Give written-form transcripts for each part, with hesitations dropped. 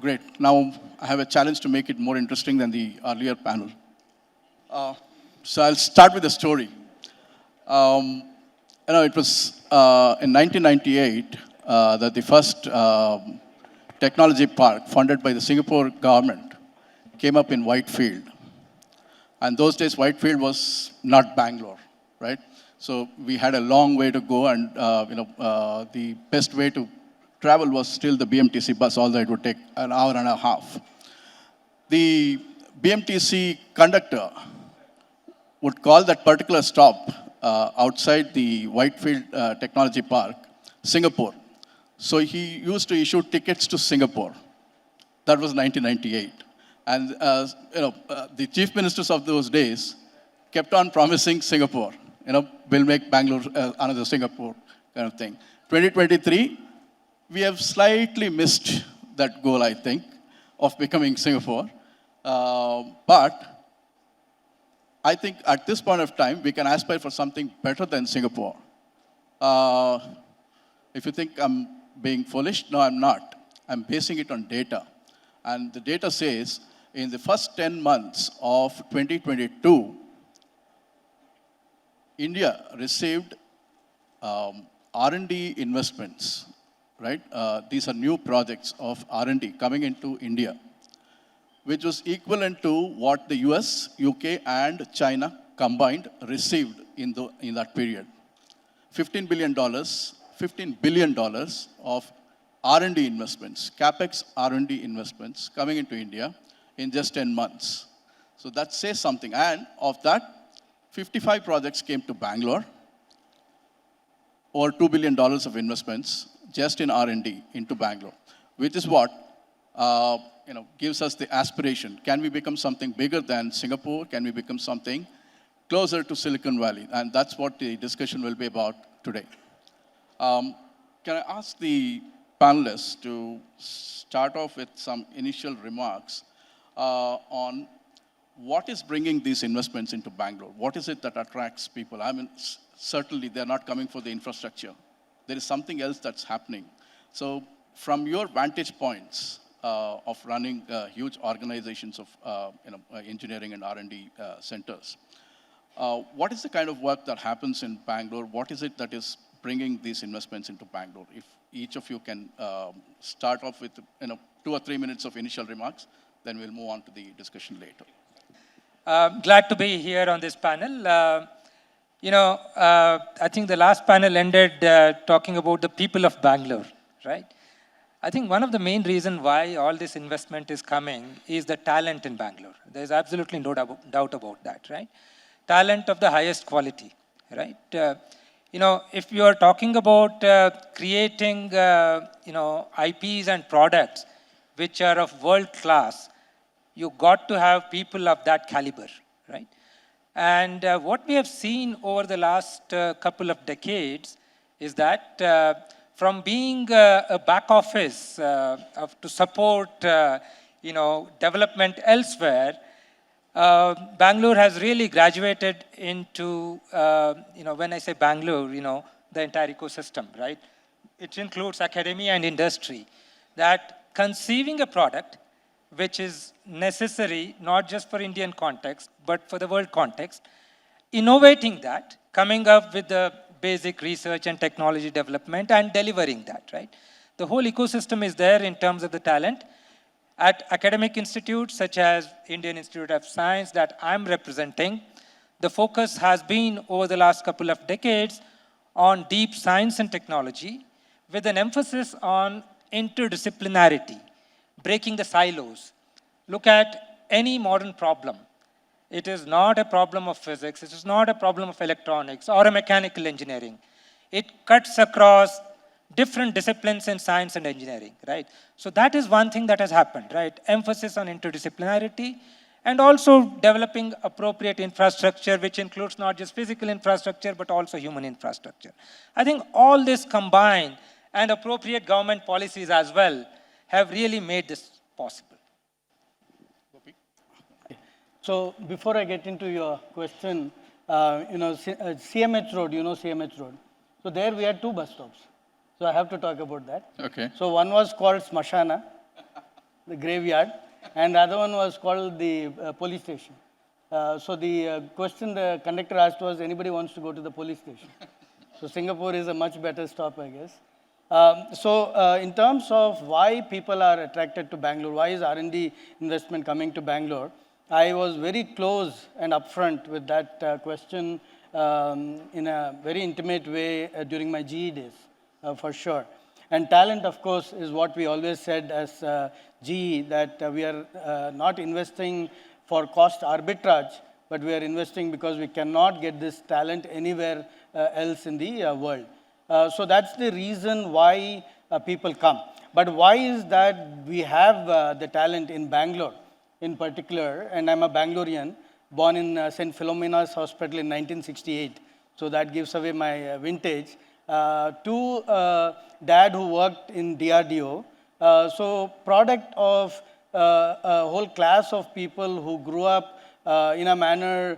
Great. Now I have a challenge to make it more interesting than the earlier panel. So I'll start with a story. It was in 1998 that the first technology park funded by the Singapore government came up in Whitefield. And those days, Whitefield was not Bangalore, right? So we had a long way to go, and the best way to travel was still the BMTC bus, although it would take an hour and a half. The BMTC conductor would call that particular stop outside the Whitefield Technology Park, Singapore. So he used to issue tickets to Singapore. That was 1998. And the chief ministers of those days kept on promising Singapore. We'll make Bangalore another Singapore kind of thing. 2023, we have slightly missed that goal, I think, of becoming Singapore. But I think at this point of time, we can aspire for something better than Singapore. If you think I'm being foolish, no, I'm not. I'm basing it on data. And the data says, in the first 10 months of 2022, India received R&D investments, right? These are new projects of R&D coming into India, which was equivalent to what the US, UK, and China combined received in that period. $15 billion of R&D investments, CapEx R&D investments coming into India in just 10 months. So that says something. And of that, 55 projects came to Bangalore, over $2 billion of investments just in R&D into Bangalore, which is what gives us the aspiration. Can we become something bigger than Singapore? Can we become something closer to Silicon Valley? And that's what the discussion will be about today. Can I ask the panelists to start off with some initial remarks on what is bringing these investments into Bangalore? What is it that attracts people? I mean, certainly they're not coming for the infrastructure. There is something else that's happening. So from your vantage points of running huge organizations of engineering and R&D centers, what is the kind of work that happens in Bangalore? What is it that is bringing these investments into Bangalore? If each of you can start off with 2 or 3 minutes of initial remarks, then we'll move on to the discussion later. Glad to be here on this panel. I think the last panel ended talking about the people of Bangalore, right? I think one of the main reasons why all this investment is coming is the talent in Bangalore. There's absolutely no doubt about that, right? Talent of the highest quality, right? If you are talking about creating, IPs and products which are of world class, you got to have people of that caliber, right? And what we have seen over the last couple of decades is that from being a back office to support, development elsewhere, Bangalore has really graduated into, when I say Bangalore, the entire ecosystem, right? It includes academia and industry, that conceiving a product which is necessary not just for Indian context, but for the world context, innovating that, coming up with the basic research and technology development and delivering that, right? The whole ecosystem is there in terms of the talent. At academic institutes such as Indian Institute of Science that I'm representing, the focus has been over the last couple of decades on deep science and technology with an emphasis on interdisciplinarity, breaking the silos. Look at any modern problem. It is not a problem of physics, it is not a problem of electronics or a mechanical engineering. It cuts across different disciplines in science and engineering, right? So that is one thing that has happened, right? Emphasis on interdisciplinarity and also developing appropriate infrastructure, which includes not just physical infrastructure, but also human infrastructure. I think all this combined and appropriate government policies as well have really made this possible. So before I get into your question, CMH Road, CMH Road. So there we had 2 bus stops. So I have to talk about that. Okay. So one was called Smashana the graveyard, and the other one was called the police station. So the question the conductor asked was, anybody wants to go to the police station? So Singapore is a much better stop, I guess. In terms of why people are attracted to Bangalore, why is R&D investment coming to Bangalore? I was very close and upfront with that question in a very intimate way during my GE days, for sure. And talent, of course, is what we always said as GE, that we are not investing for cost arbitrage, but we are investing because we cannot get this talent anywhere else in the world. So that's the reason why people come. But why is that we have the talent in Bangalore in particular, and I'm a Bangalorean, born in St. Philomena's Hospital in 1968, so that gives away my vintage, to dad who worked in DRDO. So product of a whole class of people who grew up in a manner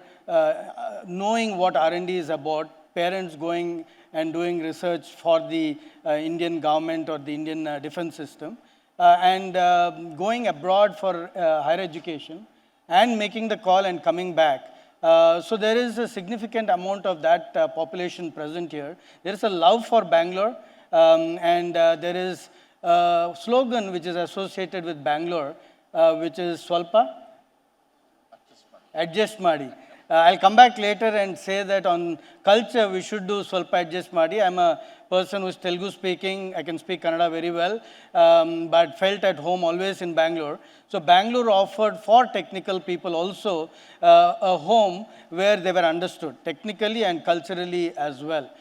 knowing what R&D is about, parents going and doing research for the Indian government or the Indian defense system, and going abroad for higher education and making the call and coming back. So there is a significant amount of that population present here. There is a love for Bangalore, and there is a slogan which is associated with Bangalore, which is Swalpa Adjust Madi. I'll come back later and say that on culture we should do Swalpa Adjust Madi. I'm a person who's Telugu speaking. I can speak Kannada very well, but felt at home always in Bangalore. So Bangalore offered for technical people also a home where they were understood technically and culturally as well.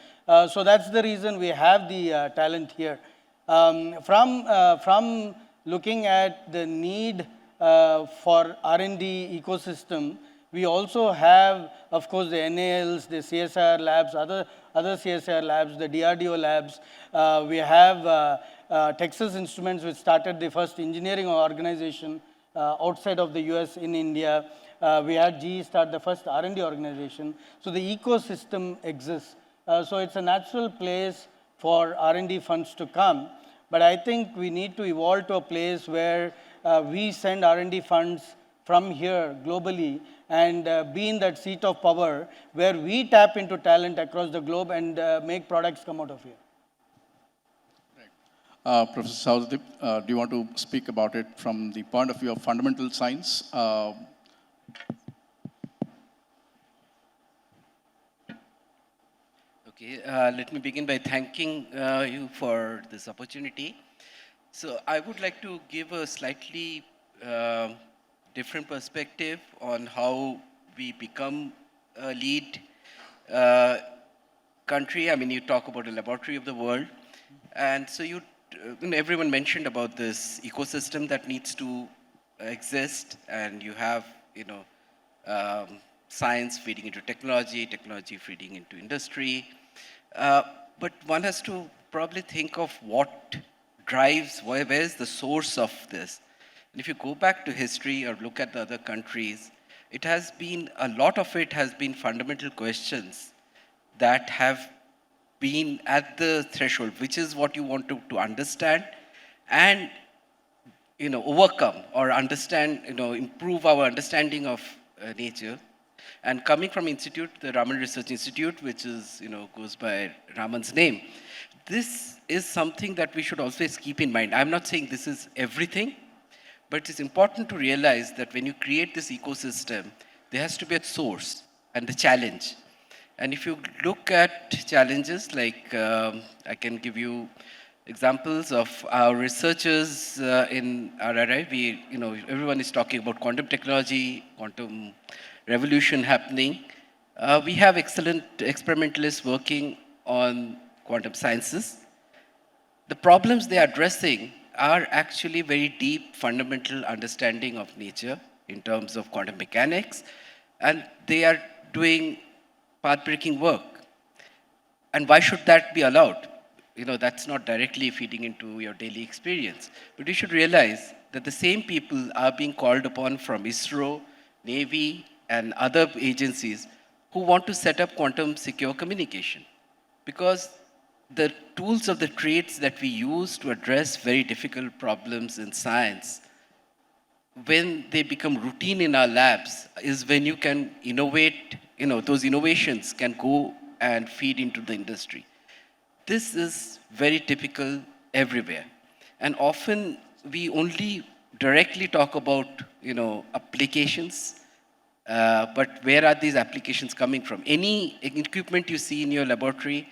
So that's the reason we have the talent here. From looking at the need for R&D ecosystem, we also have, of course, the NALs, the CSIR labs, other CSIR labs, the DRDO labs. We have Texas Instruments, which started the first engineering organization outside of the US in India. We had GE start the first R&D organization. So the ecosystem exists. So it's a natural place for R&D funds to come. But I think we need to evolve to a place where we send R&D funds from here globally and be in that seat of power where we tap into talent across the globe and make products come out of here. Professor Souradeep, do you want to speak about it from the point of view of fundamental science? Okay, let me begin by thanking you for this opportunity. So I would like to give a slightly different perspective on how we become a lead country. I mean, you talk about a laboratory of the world. And so everyone mentioned about this ecosystem that needs to exist, and you have, science feeding into technology, technology feeding into industry. But one has to probably think of what drives, where is the source of this? And if you go back to history or look at the other countries, it has been, a lot of it has been fundamental questions that have been at the threshold, which is what you want to understand and, overcome or understand, improve our understanding of nature. And coming from institute, the Raman Research Institute, which is, goes by Raman's name, this is something that we should always keep in mind. I'm not saying this is everything, but it's important to realize that when you create this ecosystem, there has to be a source and the challenge. And if you look at challenges, like I can give you examples of our researchers in RRI. Everyone is talking about quantum technology, quantum revolution happening. We have excellent experimentalists working on quantum sciences. The problems they are addressing are actually very deep fundamental understanding of nature in terms of quantum mechanics, and they are doing path-breaking work. And why should that be allowed? That's not directly feeding into your daily experience. But you should realize that the same people are being called upon from ISRO, Navy, and other agencies who want to set up quantum secure communication. Because the tools of the trades that we use to address very difficult problems in science when they become routine in our labs is when you can innovate, those innovations can go and feed into the industry. This is very typical everywhere. And often we only directly talk about, applications, but where are these applications coming from? Any equipment you see in your laboratory,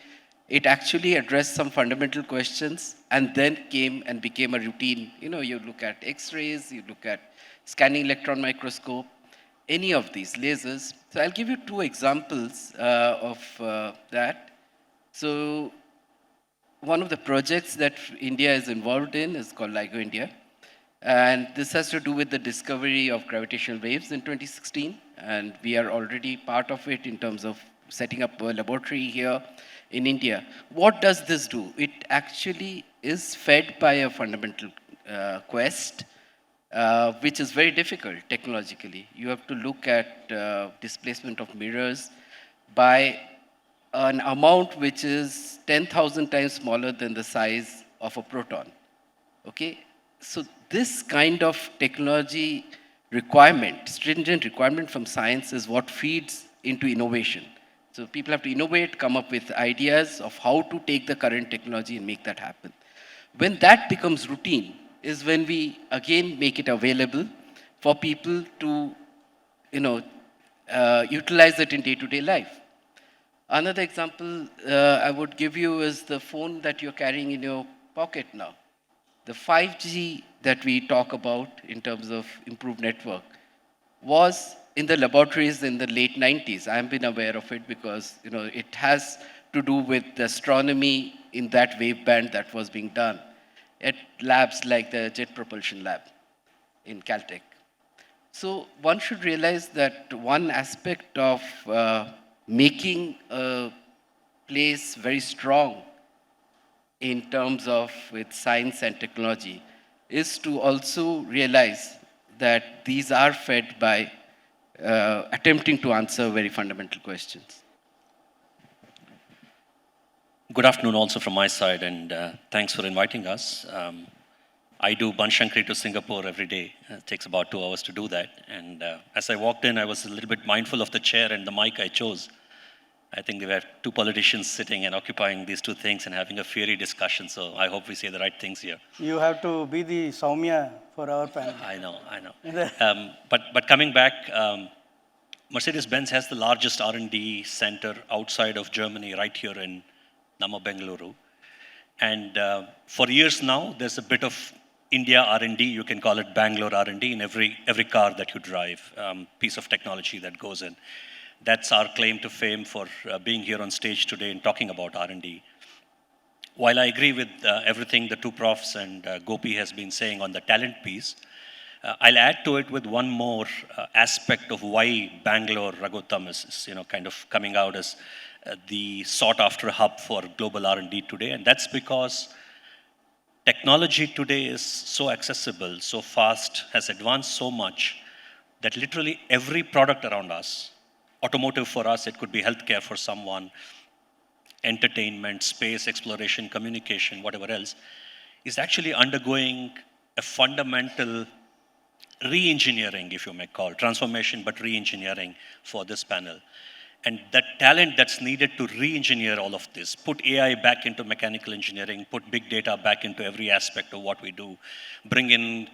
it actually addressed some fundamental questions and then came and became a routine. You look at X-rays, you look at scanning electron microscope, any of these lasers. So I'll give you two examples of that. So one of the projects that India is involved in is called LIGO India. And this has to do with the discovery of gravitational waves in 2016. And we are already part of it in terms of setting up a laboratory here in India. What does this do? It actually is fed by a fundamental quest, which is very difficult technologically. You have to look at displacement of mirrors by an amount which is 10,000 times smaller than the size of a proton. Okay? So this kind of technology requirement, stringent requirement from science is what feeds into innovation. So people have to innovate, come up with ideas of how to take the current technology and make that happen. When that becomes routine is when we again make it available for people to, utilize it in day-to-day life. Another example I would give you is the phone that you're carrying in your pocket now. The 5G that we talk about in terms of improved network was in the laboratories in the late 90s. I have been aware of it because it has to do with the astronomy in that wave band that was being done at labs like the Jet Propulsion Lab in Caltech. So one should realize that one aspect of making a place very strong in terms of with science and technology is to also realize that these are fed by attempting to answer very fundamental questions. Good afternoon also from my side, and thanks for inviting us. I do Banshankari to Singapore every day. It takes about 2 hours to do that. And as I walked in, I was a little bit mindful of the chair and the mic I chose. I think there were two politicians sitting and occupying these two things and having a fiery discussion, so I hope we say the right things here. You have to be the Soumya for our panel. I know. But coming back, Mercedes-Benz has the largest R&D center outside of Germany right here in Bengaluru. And for years now, there's a bit of India R&D, you can call it Bangalore R&D, in every car that you drive, piece of technology that goes in. That's our claim to fame for being here on stage today and talking about R&D. While I agree with everything the two profs and Gopi has been saying on the talent piece, I'll add to it with one more aspect of why Bangalore, Raghotham is kind of coming out as the sought-after hub for global R&D today. And that's because technology today is so accessible, so fast, has advanced so much that literally every product around us, automotive for us, it could be healthcare for someone, entertainment, space, exploration, communication, whatever else, is actually undergoing a fundamental re-engineering, if you may call, transformation, but re-engineering for this panel. And that talent that's needed to re-engineer all of this, put AI back into mechanical engineering, put big data back into every aspect of what we do, bring in,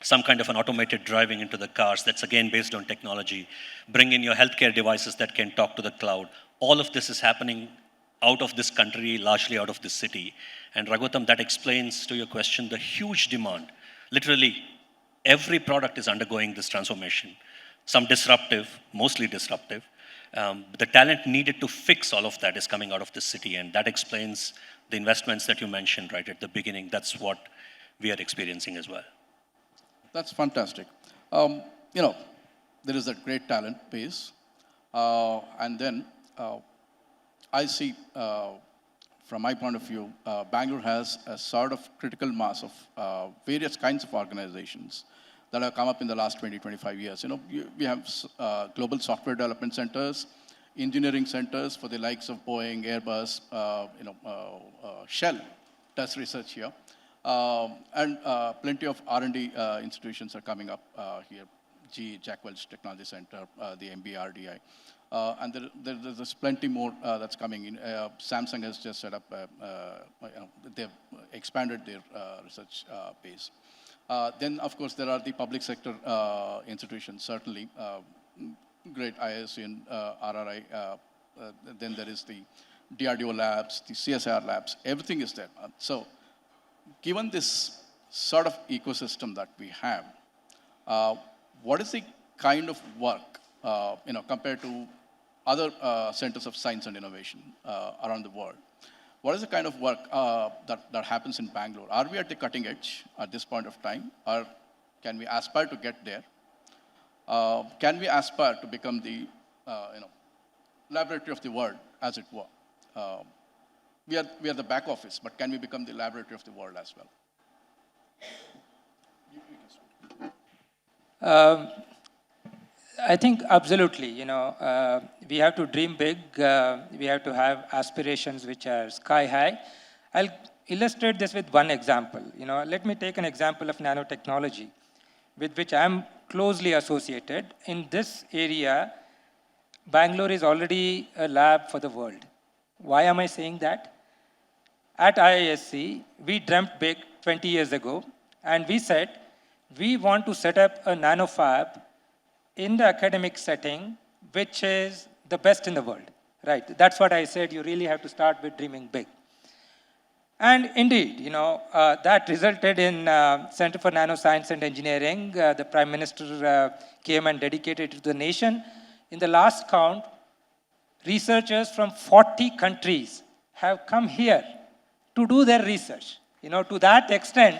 some kind of an automated driving into the cars that's again based on technology, bring in your healthcare devices that can talk to the cloud. All of this is happening out of this country, largely out of this city. And Raghotham, that explains to your question the huge demand. Literally, every product is undergoing this transformation. Some disruptive, mostly disruptive. The talent needed to fix all of that is coming out of this city, and that explains the investments that you mentioned right at the beginning. That's what we are experiencing as well. That's fantastic. There is a great talent base. And then I see, from my point of view, Bangalore has a sort of critical mass of various kinds of organizations that have come up in the last 20, 25 years. We have global software development centers, engineering centers for the likes of Boeing, Airbus, Shell does research here. And plenty of R&D institutions are coming up here. Jack Welch Technology Center, the MBRDI. And there's plenty more that's coming in. Samsung has just set up, they've expanded their research base. Then, of course, there are the public sector institutions, certainly. Great ISN, RRI. Then there is the DRDO labs, the CSIR labs, everything is there. So, given this sort of ecosystem that we have, what is the kind of work, compared to other centers of science and innovation around the world? What is the kind of work that happens in Bangalore? Are we at the cutting edge at this point of time, or can we aspire to get there? Can we aspire to become the laboratory of the world, as it were? We are the back office, but can we become the laboratory of the world as well? I think absolutely, we have to dream big, we have to have aspirations which are sky high. I'll illustrate this with one example. Let me take an example of nanotechnology, with which I'm closely associated. In this area, Bangalore is already a lab for the world. Why am I saying that? At IISc, we dreamt big 20 years ago, and we said, we want to set up a nanofab in the academic setting, which is the best in the world, right? That's what I said, you really have to start with dreaming big. And indeed, that resulted in Center for Nanoscience and Engineering. The Prime Minister came and dedicated it to the nation. In the last count, researchers from 40 countries have come here to do their research. To that extent,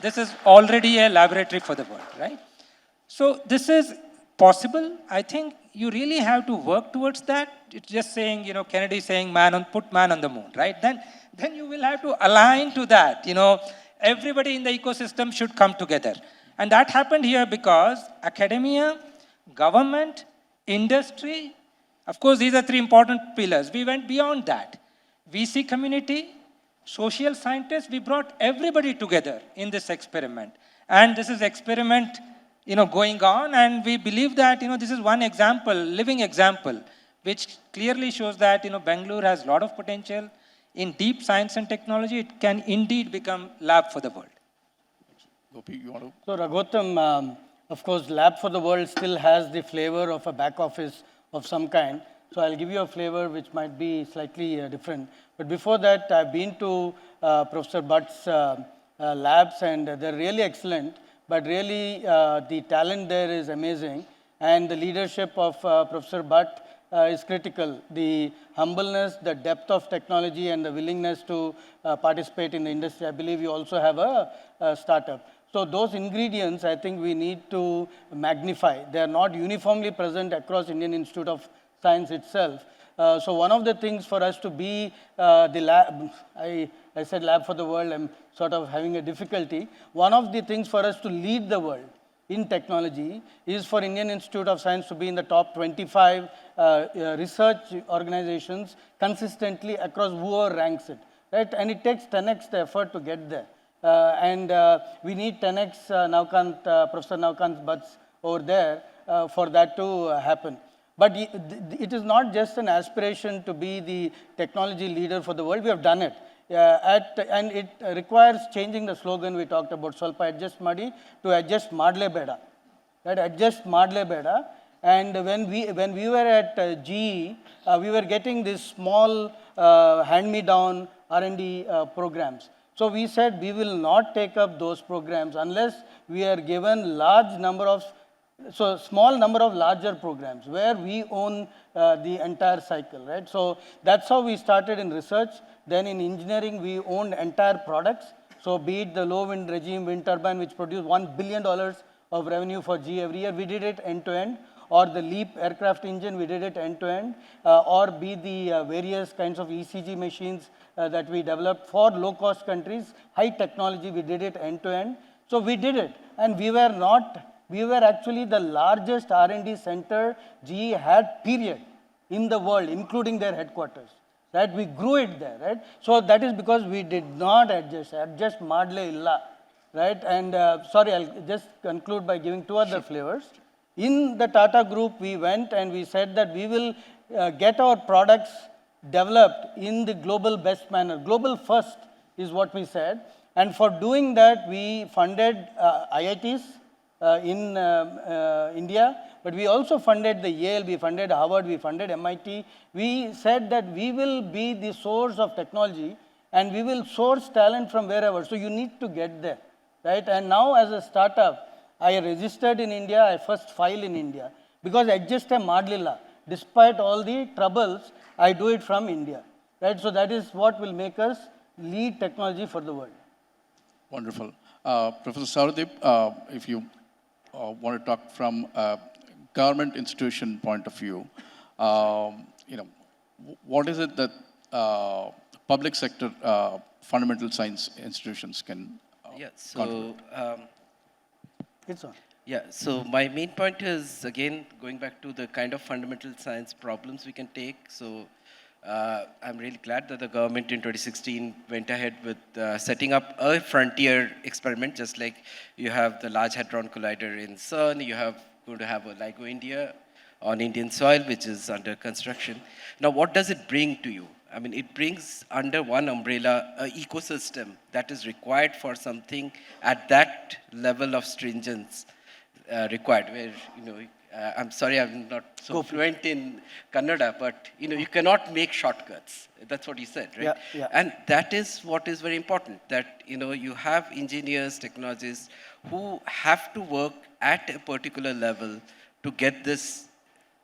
this is already a laboratory for the world, right? So this is possible. I think you really have to work towards that. It's just saying, Kennedy saying put man on the moon, right? Then you will have to align to that. Everybody in the ecosystem should come together. And that happened here because academia, government, industry, of course, these are three important pillars. We went beyond that. VC community, social scientists, we brought everybody together in this experiment. And this is experiment, going on. And we believe that, this is one example, living example, which clearly shows that, Bangalore has a lot of potential. In deep science and technology, it can indeed become lab for the world. Gopi, you want to? So Raghotham, of course, lab for the world still has the flavor of a back office of some kind. So I'll give you a flavor which might be slightly different. But before that, I've been to Professor Bhatt's labs, and they're really excellent. But really, the talent there is amazing. And the leadership of Professor Bhatt is critical. The humbleness, the depth of technology, and the willingness to participate in the industry. I believe you also have a startup. So those ingredients, I think we need to magnify. They are not uniformly present across Indian Institute of Science itself. So one of the things for us to be the lab, I said lab for the world, I'm sort of having a difficulty. One of the things for us to lead the world in technology is for Indian Institute of Science to be in the top 25 research organizations consistently across whoever ranks it, right? And it takes 10x the effort to get there. And we need 10x Professor Navkant Bhatts over there for that to happen. But it is not just an aspiration to be the technology leader for the world. We have done it. And it requires changing the slogan we talked about, Swalpa adjust Madi, to adjust Madle Beda. Right? Adjust Madle Beda. And when we were at GE, we were getting these small hand-me-down R&D programs. So we said we will not take up those programs unless we are given small number of larger programs where we own the entire cycle, right? So that's how we started in research. Then in engineering, we owned entire products. So be it the low wind regime wind turbine, which produced $1 billion of revenue for GE every year, we did it end to end. Or the LEAP aircraft engine, we did it end to end. Or be the various kinds of ECG machines that we developed for low-cost countries, high technology, we did it end to end. So we did it. And we were actually the largest R&D center GE had, period, in the world, including their headquarters. right? We grew it there, right? So that is because we did not adjust madle illa, right? And sorry, I'll just conclude by giving two other flavors. In the Tata Group, we went and we said that we will get our products developed in the global best manner. Global first is what we said. And for doing that, we funded IITs in India, but we also funded the Yale, we funded Harvard, we funded MIT. We said that we will be the source of technology and we will source talent from wherever. So you need to get there, right? And now as a startup, I registered in India, I first filed in India because I just am Madlila. Despite all the troubles, I do it from India, right? So that is what will make us lead technology for the world. Wonderful. Professor Souradeep, if you want to talk from a government institution point of view, what is it that public sector fundamental science institutions can contribute? It's on. Yeah, so my main point is, again, going back to the kind of fundamental science problems we can take. So I'm really glad that the government in 2016 went ahead with setting up a frontier experiment, just like you have the Large Hadron Collider in CERN, you have going to have a LIGO India on Indian soil, which is under construction. Now, what does it bring to you? I mean, it brings under one umbrella an ecosystem that is required for something at that level of stringence required, where, I'm sorry, I'm not so fluent in Kannada, but, you cannot make shortcuts. That's what he said, right? Yeah, yeah. And that is what is very important, that, you have engineers, technologists who have to work at a particular level to get this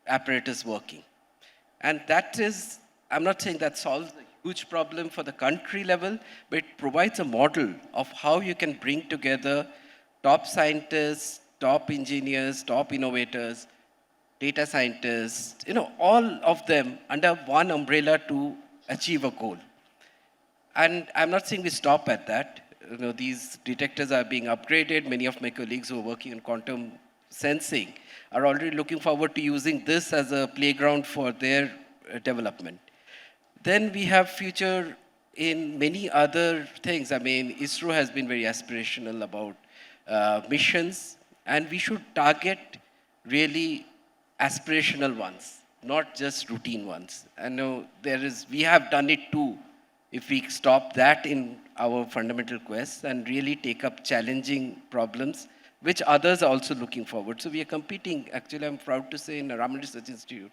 apparatus working. And that is, I'm not saying that solves a huge problem for the country level, but it provides a model of how you can bring together top scientists, top engineers, top innovators, data scientists, all of them under one umbrella to achieve a goal. And I'm not saying we stop at that. These detectors are being upgraded. Many of my colleagues who are working on quantum sensing are already looking forward to using this as a playground for their development. Then we have future in many other things. I mean, ISRO has been very aspirational about missions, and we should target really aspirational ones, not just routine ones. I know we have done it too, if we stop that in our fundamental quest and really take up challenging problems, which others are also looking forward. So we are competing, actually I'm proud to say, in the Raman Research Institute.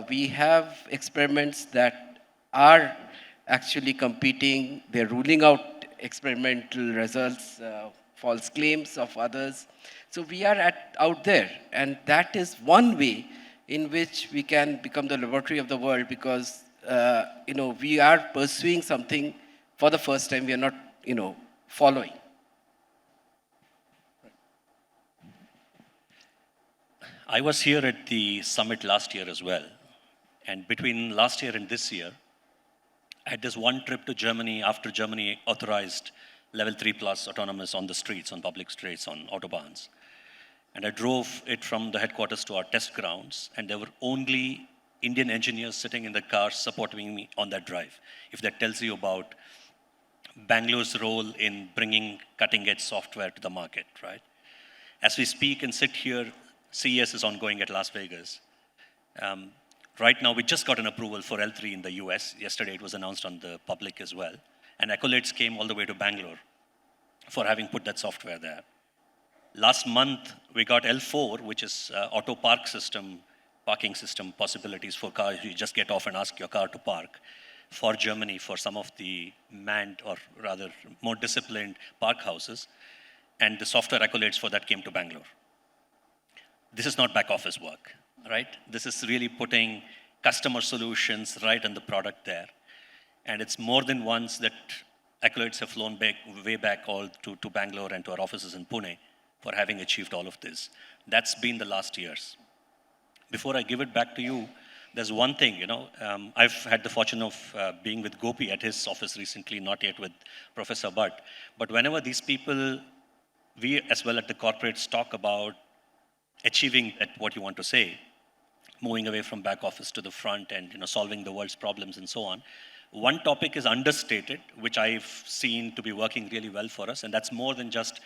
We have experiments that are actually competing. They're ruling out experimental results, false claims of others. So we are out there, and that is one way in which we can become the laboratory of the world, because we are pursuing something for the first time. We are not following. I was here at the summit last year as well. And between last year and this year, I had this one trip to Germany after Germany authorized level 3+ autonomous on the streets, on public streets, on autobahns. And I drove it from the headquarters to our test grounds, and there were only Indian engineers sitting in the cars supporting me on that drive. If that tells you about Bangalore's role in bringing cutting-edge software to the market, right? As we speak and sit here, CES is ongoing at Las Vegas. Right now, we just got an approval for L3 in the US. Yesterday, it was announced on the public as well. And accolades came all the way to Bangalore for having put that software there. Last month, we got L4, which is auto parking system possibilities for cars. You just get off and ask your car to park for Germany, for some of the manned, or rather more disciplined park houses. And the software accolades for that came to Bangalore. This is not back office work, right? This is really putting customer solutions right in the product there. And it's more than once that accolades have flown back, way back all to Bangalore and to our offices in Pune for having achieved all of this. That's been the last years. Before I give it back to you, there's one thing, I've had the fortune of being with Gopi at his office recently, not yet with Professor Bhatt. But whenever these people, we as well at the corporates talk about achieving at what you want to say, moving away from back office to the front and solving the world's problems and so on. One topic is understated, which I've seen to be working really well for us, and that's more than just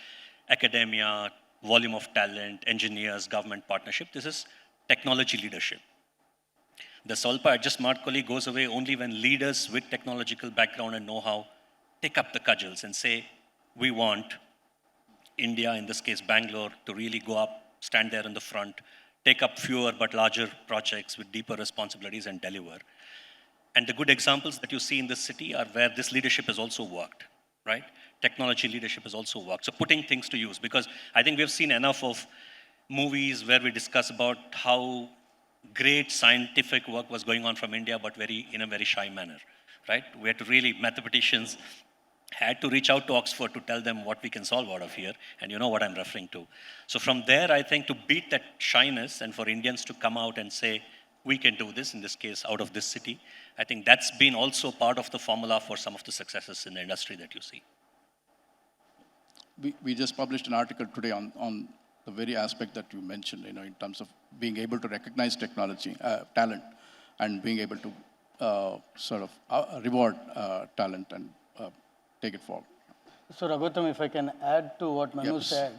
academia, volume of talent, engineers, government partnership. This is technology leadership. The Solpa Adjust Markoli goes away only when leaders with technological background and know-how take up the cudgels and say, we want India, in this case Bangalore, to really go up, stand there in the front, take up fewer but larger projects with deeper responsibilities and deliver. And the good examples that you see in this city are where this leadership has also worked, right? Technology leadership has also worked. So putting things to use, because I think we've seen enough of movies where we discuss about how great scientific work was going on from India, but in a very shy manner, right? We had to really, mathematicians had to reach out to Oxford to tell them what we can solve out of here, and you know what I'm referring to. So from there, I think to beat that shyness and for Indians to come out and say, we can do this, in this case, out of this city, I think that's been also part of the formula for some of the successes in the industry that you see. We just published an article today on the very aspect that you mentioned, in terms of being able to recognize technology, talent, and being able to reward talent and take it forward. So Raghotham, if I can add to what Manu said,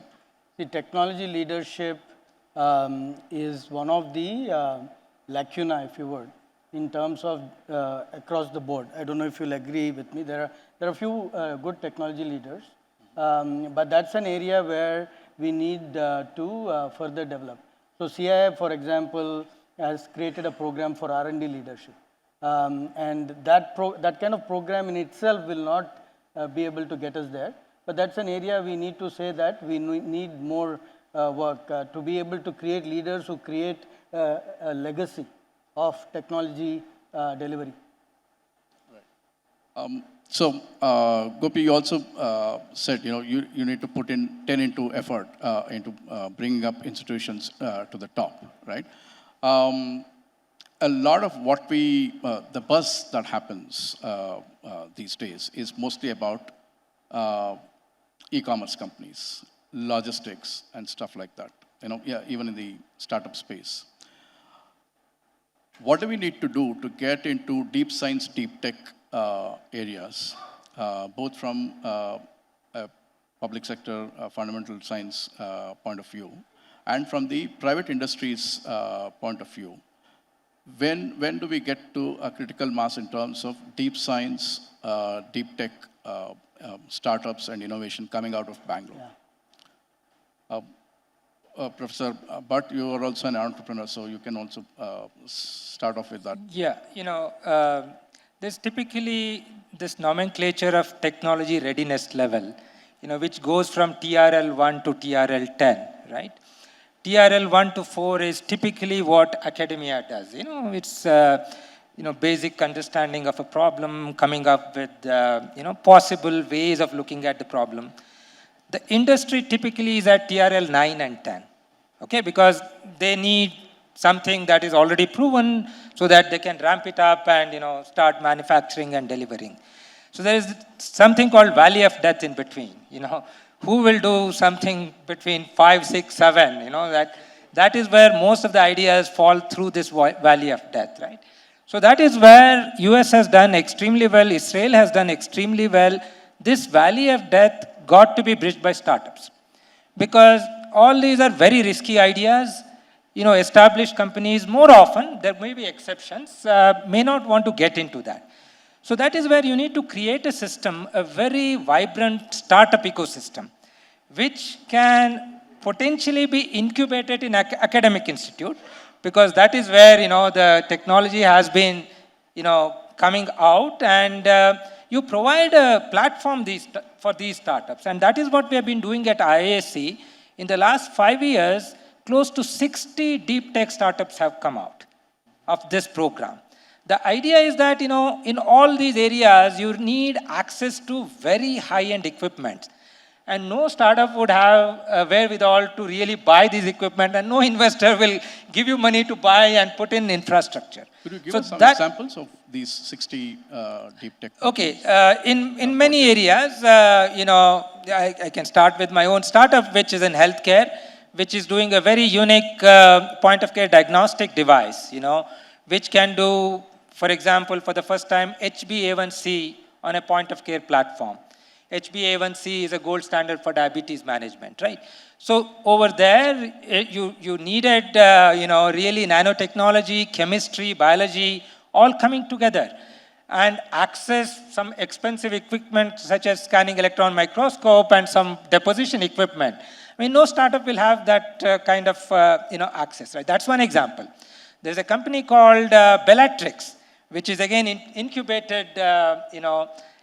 the technology leadership is one of the lacuna, if you would, in terms of across the board. I don't know if you'll agree with me. There are a few good technology leaders, but that's an area where we need to further develop. So CII, for example, has created a program for R&D leadership. And that kind of program in itself will not be able to get us there. But that's an area we need to say that we need more work to be able to create leaders who create a legacy of technology delivery. Right. So, Gopi, you also said, you need to put in 10 into effort into bringing up institutions to the top, right? A lot of what the buzz that happens these days is mostly about e-commerce companies, logistics, and stuff like that. Even in the startup space. What do we need to do to get into deep science, deep tech areas, both from a public sector fundamental science point of view, and from the private industries point of view? When do we get to a critical mass in terms of deep science, deep tech startups and innovation coming out of Bangalore? Yeah. Professor Bhatt, you are also an entrepreneur, so you can also start off with that. Yeah, there's typically this nomenclature of technology readiness level, which goes from TRL 1 to TRL 10, right? TRL 1 to 4 is typically what academia does. It's basic understanding of a problem, coming up with possible ways of looking at the problem. The industry typically is at TRL 9 and 10, okay? Because they need something that is already proven so that they can ramp it up and, start manufacturing and delivering. So there is something called valley of death in between, Who will do something between 5, 6, 7, that is where most of the ideas fall through this valley of death, right? So that is where US has done extremely well, Israel has done extremely well. This valley of death got to be bridged by startups, because all these are very risky ideas. Established companies, more often, there may be exceptions, may not want to get into that. So that is where you need to create a system, a very vibrant startup ecosystem, which can potentially be incubated in academic institute, because that is where, the technology has been, coming out, and you provide a platform for these startups. And that is what we have been doing at IISc. In the last 5 years, close to 60 deep tech startups have come out of this program. The idea is that, in all these areas, you need access to very high-end equipment. And no startup would have a wherewithal to really buy these equipment, and no investor will give you money to buy and put in infrastructure. Could you give us some examples of these 60 deep tech? Okay, in many areas, I can start with my own startup, which is in healthcare. which is doing a very unique point-of-care diagnostic device, which can do, for example, for the first time, HbA1c on a point-of-care platform. HbA1c is a gold standard for diabetes management, right? So over there, you needed, really nanotechnology, chemistry, biology, all coming together, and access some expensive equipment such as scanning electron microscope and some deposition equipment. I mean, no startup will have that kind of, access, right? That's one example. There's a company called Bellatrix, which is again incubated,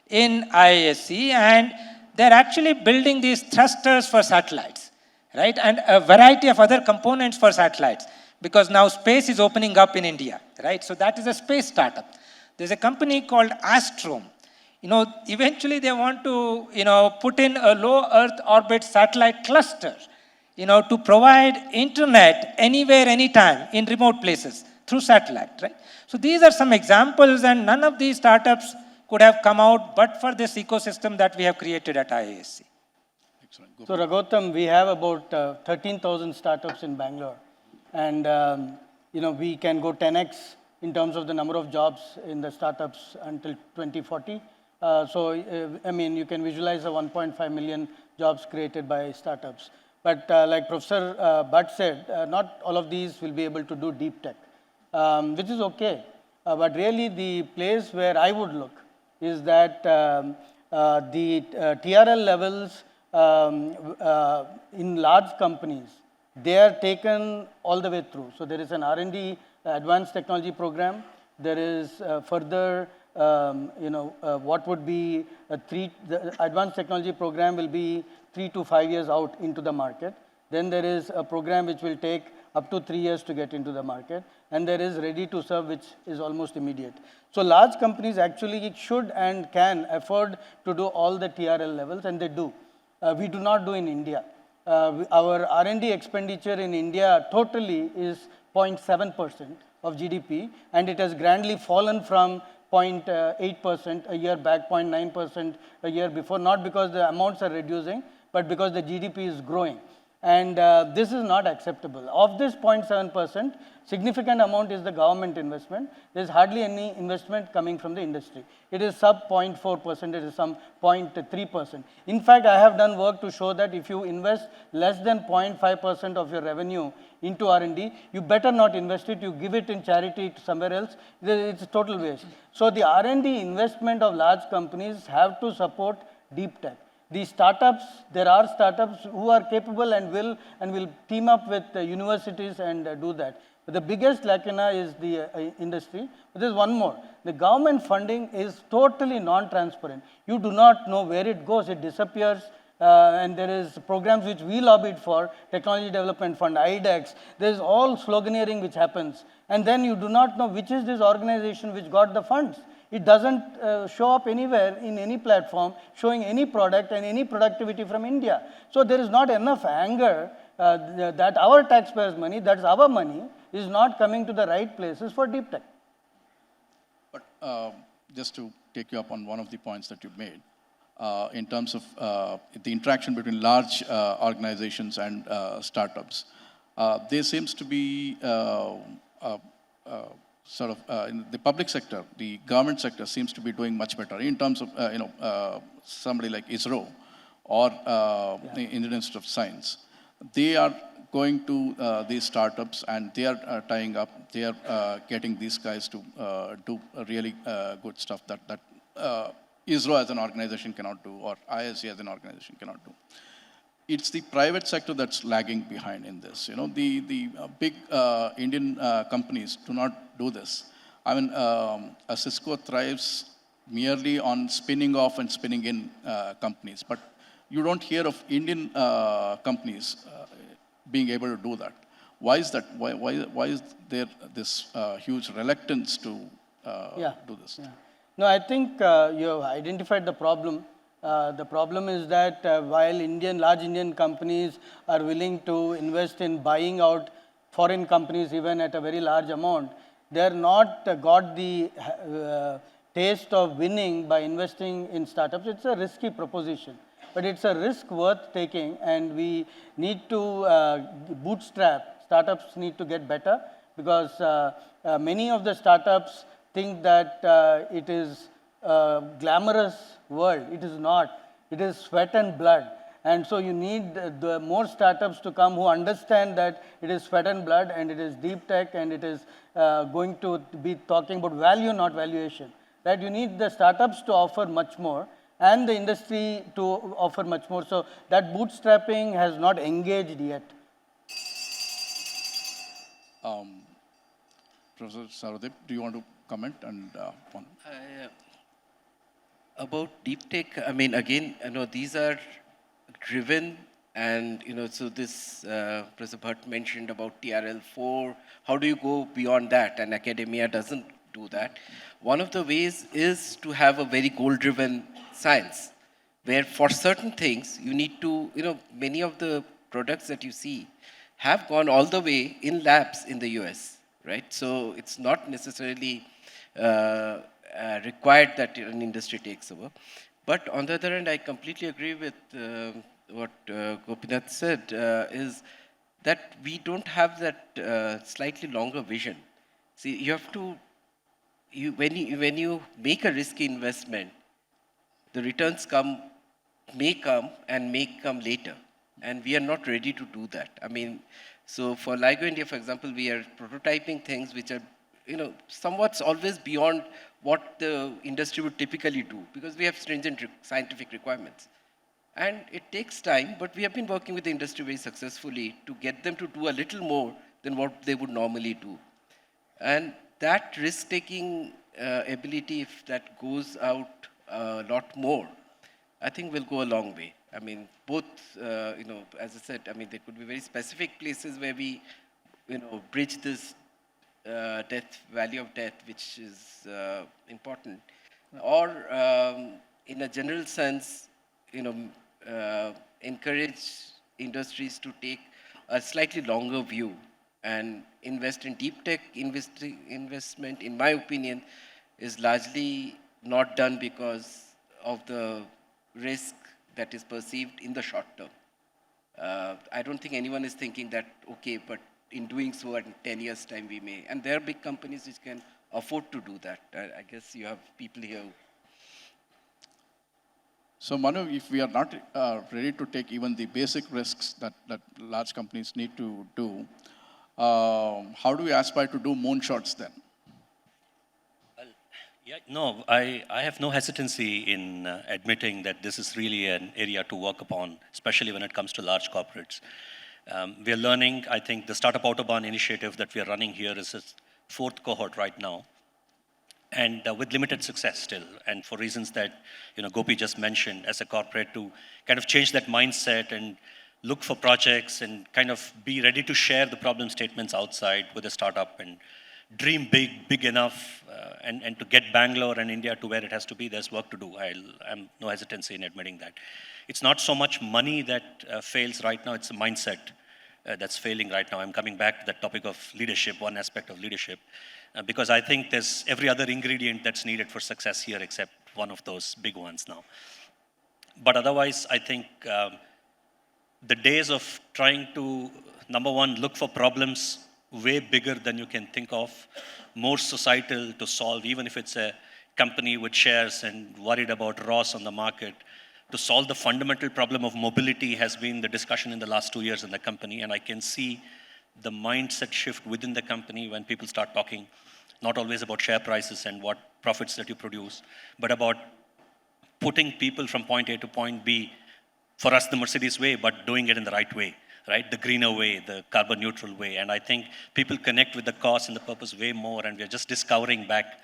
in IISc, and they're actually building these thrusters for satellites, right? And a variety of other components for satellites, because now space is opening up in India, right? So that is a space startup. There's a company called Astrome. Eventually they want to, put in a low Earth orbit satellite cluster, to provide internet anywhere, anytime in remote places through satellite, right? So these are some examples, and none of these startups could have come out but for this ecosystem that we have created at IISc. Excellent. So Raghotham, we have about 13,000 startups in Bangalore, and we can go 10x in terms of the number of jobs in the startups until 2040. You can visualize the 1.5 million jobs created by startups. But like Professor Bhatt said, not all of these will be able to do deep tech, which is okay. But really the place where I would look is that the TRL levels in large companies, they are taken all the way through. So there is an R&D advanced technology program. There is further, what would be the advanced technology program will be 3 to 5 years out into the market. Then there is a program which will take up to 3 years to get into the market. And there is ready to serve, which is almost immediate. So large companies actually should and can afford to do all the TRL levels, and they do. We do not do in India. Our R&D expenditure in India totally is 0.7% of GDP, and it has grandly fallen from 0.8% a year back, 0.9% a year before, not because the amounts are reducing, but because the GDP is growing. And this is not acceptable. Of this 0.7%, significant amount is the government investment. There is hardly any investment coming from the industry. It is sub 0.4%, it is some 0.3%. In fact, I have done work to show that if you invest less than 0.5% of your revenue into R&D, you better not invest it, you give it in charity to somewhere else, it's a total waste. So the R&D investment of large companies have to support deep tech. The startups, there are startups who are capable and will team up with universities and do that. But the biggest lacuna is the industry. But there's one more. The government funding is totally non-transparent. You do not know where it goes. It disappears. And there is programs which we lobbied for, Technology Development Fund, IDEX. There is all sloganeering which happens. And then you do not know which is this organization which got the funds. It doesn't show up anywhere in any platform showing any product and any productivity from India. So there is not enough anger that our taxpayers' money, that's our money, is not coming to the right places for deep tech. But just to take you up on one of the points that you made, in terms of the interaction between large organizations and startups, there seems to be in the public sector, the government sector seems to be doing much better in terms of, somebody like ISRO or the Indian Institute of Science. They are going to these startups and they are tying up, they are getting these guys to do really good stuff that ISRO as an organization cannot do or IISc as an organization cannot do. It's the private sector that's lagging behind in this. The big Indian companies do not do this. I mean, a Cisco thrives merely on spinning off and spinning in companies, but you don't hear of Indian companies being able to do that. Why is that? Why is there this huge reluctance to do this? Yeah. No, I think you have identified the problem. The problem is that while large Indian companies are willing to invest in buying out foreign companies even at a very large amount, they are not got the taste of winning by investing in startups. It's a risky proposition. but it's a risk worth taking, and we need to bootstrap. Startups need to get better, because many of the startups think that it is a glamorous world. It is not. It is sweat and blood. And so you need the more startups to come who understand that it is sweat and blood, and it is deep tech, and it is going to be talking about value, not valuation. Right? You need the startups to offer much more, and the industry to offer much more. So that bootstrapping has not engaged yet. Professor Souradeep, do you want to comment? And one? About deep tech, I mean, again, these are driven, and so this Professor Bhatt mentioned about TRL4. How do you go beyond that? And academia doesn't do that. One of the ways is to have a very goal-driven science, where for certain things you need to, many of the products that you see have gone all the way in labs in the US, right? So it's not necessarily required that an industry takes over. But on the other hand, I completely agree with what Gopinath said, is that we don't have that slightly longer vision. See, you have to, when you make a risky investment, the returns may come later. And we are not ready to do that. I mean, so for LIGO India, for example, we are prototyping things which are, somewhat always beyond what the industry would typically do, because we have stringent scientific requirements. And it takes time, but we have been working with the industry very successfully to get them to do a little more than what they would normally do. And that risk-taking ability, if that goes out a lot more, I think will go a long way. I mean, both, as I said, I mean, there could be very specific places where we, bridge this value of death, which is important. Or in a general sense, encourage industries to take a slightly longer view and invest in deep tech. Investment, in my opinion, is largely not done because of the risk that is perceived in the short term. I don't think anyone is thinking that, okay, but in doing so in 10 years' time we may. And there are big companies which can afford to do that. I guess you have people here. So Manu, if we are not ready to take even the basic risks that large companies need to do, how do we aspire to do moonshots then? Yeah, no, I have no hesitancy in admitting that this is really an area to work upon, especially when it comes to large corporates. We are learning, I think the Startup Autobahn initiative that we are running here is its 4th cohort right now, and with limited success still, and for reasons that Gopi just mentioned, as a corporate to kind of change that mindset and look for projects and kind of be ready to share the problem statements outside with a startup and dream big enough, and to get Bangalore and India to where it has to be. There's work to do. I'm no hesitancy in admitting that. It's not so much money that fails right now, it's a mindset that's failing right now. I'm coming back to that topic of leadership, one aspect of leadership, because I think there's every other ingredient that's needed for success here except one of those big ones now. But otherwise, I think the days of trying to, number one, look for problems way bigger than you can think of, more societal to solve, even if it's a company with shares and worried about ROS on the market. To solve the fundamental problem of mobility has been the discussion in the last 2 years in the company, and I can see the mindset shift within the company when people start talking, not always about share prices and what profits that you produce, but about putting people from point A to point B, for us the Mercedes way, but doing it in the right way. Right, the greener way, the carbon neutral way. And I think people connect with the cause and the purpose way more, and we're just discovering back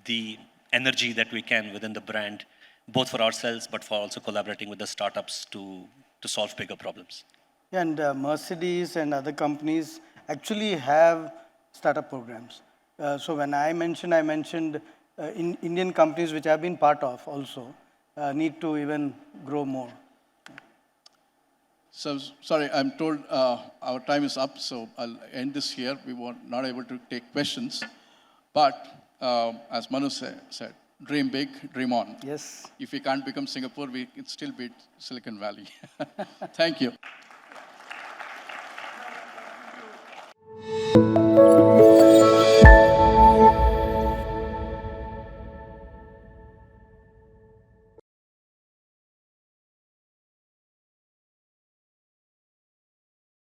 the energy that we can within the brand, both for ourselves, but for also collaborating with the startups to solve bigger problems. And Mercedes and other companies actually have startup programs. So when I mentioned in Indian companies which I've been part of also need to even grow more. So, sorry, I'm told our time is up, so I'll end this here. We were not able to take questions. But as Manu said, dream big, dream on. Yes. If we can't become Singapore, we can still beat Silicon Valley. Thank you.